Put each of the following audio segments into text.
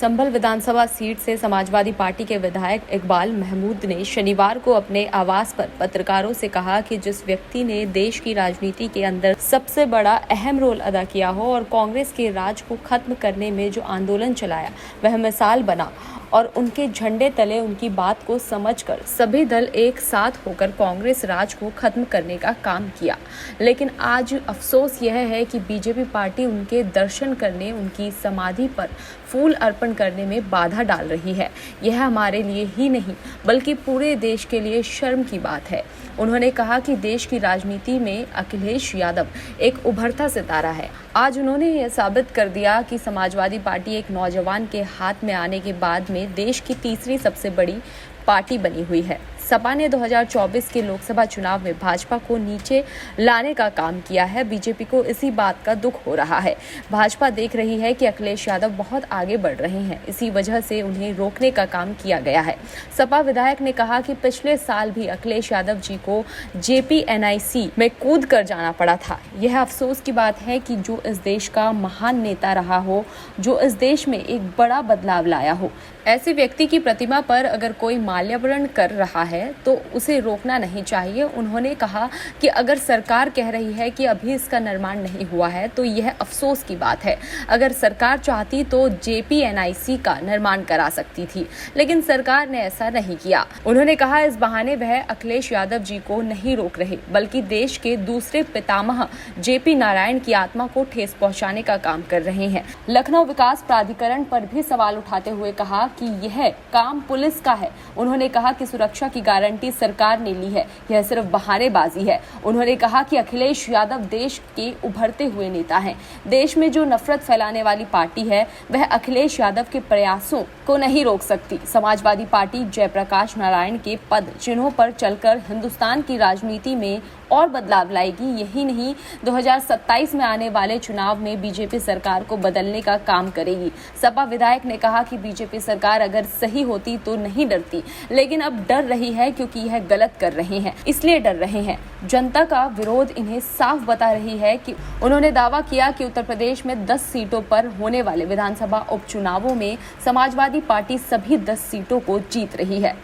संभल विधानसभा seat से Samajwadi party के विधायक इकबाल महमूद ने शनिवार को अपने आवास पर पत्रकारों से कहा कि जिस व्यक्ति ने देश की राजनीति के अंदर सबसे बड़ा अहम रोल अदा किया हो और कांग्रेस के राज को खत्म करने में जो आंदोलन चलाया वह मिसाल बना और उनके झंडे तले उनकी बात को समझकर सभी दल एक साथ होकर कांग्रेस राज को खत्म करने का काम किया। लेकिन आज अफसोस यह है कि बीजेपी पार्टी उनके दर्शन करने, उनकी समाधि पर फूल अर्पण करने में बाधा डाल रही है। यह हमारे लिए ही नहीं बल्कि पूरे देश के लिए शर्म की बात है। उन्होंने कहा कि देश की राजनीति में अखिलेश यादव एक उभरता सितारा है। आज उन्होंने यह साबित कर दिया कि समाजवादी पार्टी एक नौजवान के हाथ में आने के बाद में देश की तीसरी सबसे बड़ी पार्टी बनी हुई है। सपा ने 2024 के लोकसभा चुनाव में भाजपा को नीचे लाने का काम किया है। बीजेपी को इसी बात का दुख हो रहा है। भाजपा देख रही है कि अखिलेश यादव बहुत आगे बढ़ रहे हैं, इसी वजह से उन्हें रोकने का काम किया गया है। सपा विधायक ने कहा कि पिछले साल भी अखिलेश यादव जी को JPNIC में कूद कर जाना पड़ा था। यह अफसोस की बात है कि जो इस देश का महान नेता रहा हो, जो इस देश में एक बड़ा बदलाव लाया हो, ऐसे व्यक्ति की प्रतिमा पर अगर कोई माल्यार्पण कर रहा है तो उसे रोकना नहीं चाहिए। उन्होंने कहा कि अगर सरकार कह रही है कि अभी इसका निर्माण नहीं हुआ है तो यह अफसोस की बात है। अगर सरकार चाहती तो JPNIC का निर्माण करा सकती थी, लेकिन सरकार ने ऐसा नहीं किया। उन्होंने कहा इस बहाने वह अखिलेश यादव जी को नहीं रोक रहे बल्कि देश के दूसरे पितामह JP नारायण की आत्मा को ठेस पहुंचाने का काम कर रहे हैं। लखनऊ विकास प्राधिकरण पर भी सवाल उठाते हुए कहा कि यह काम पुलिस का है। उन्होंने कहा कि सुरक्षा की गारंटी सरकार ने ली है, यह सिर्फ बहानेबाजी है। उन्होंने कहा कि अखिलेश यादव देश के उभरते हुए नेता हैं। देश में जो नफरत फैलाने वाली पार्टी है वह अखिलेश यादव के प्रयासों को नहीं रोक सकती। समाजवादी पार्टी जयप्रकाश नारायण के पद चिन्हों पर चलकर हिंदुस्तान की राजनीति में और बदलाव लाएगी। यही नहीं, 2027 में आने वाले चुनाव में बीजेपी सरकार को बदलने का काम करेगी। सपा विधायक ने कहा कि बीजेपी सरकार अगर सही होती तो नहीं डरती, लेकिन अब डर रही है क्योंकि यह गलत कर रहे हैं, इसलिए डर रहे हैं। जनता का विरोध इन्हें साफ बता रही है कि उन्होंने दावा किया कि उत्तर प्रदेश में 10 सीटों पर होने वाले विधानसभा उपचुनावों में समाजवादी पार्टी सभी 10 सीटों को जीत रही है।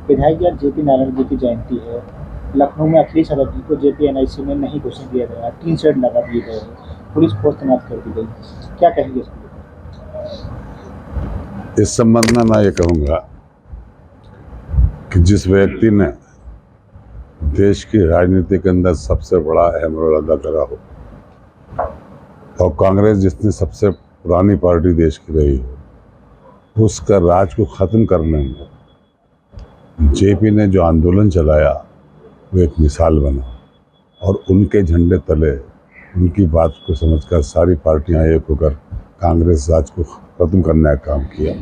विधायक JP नारायण जी की जयंती है। लखनऊ में अखिलेश यादव जी को JPNIC में नहीं घुसने दिया गया, 3 शेड लगा दिए गए, पुलिस फोर्स तैनात कर दी गई। क्या कहेंगे इस संबंध में? मैं ये कहूँगा कि जिस व्यक्ति ने देश की राजनीति के अंदर सबसे बड़ा अहम रोल अदा करा हो और कांग्रेस जितनी सबसे पुरानी पार्टी देश की रही हो, उसका राज को ख़त्म करने में JP ने जो आंदोलन चलाया वो एक मिसाल बना और उनके झंडे तले उनकी बात को समझकर सारी पार्टियां एक होकर कांग्रेस राज को खत्म करने का काम किया।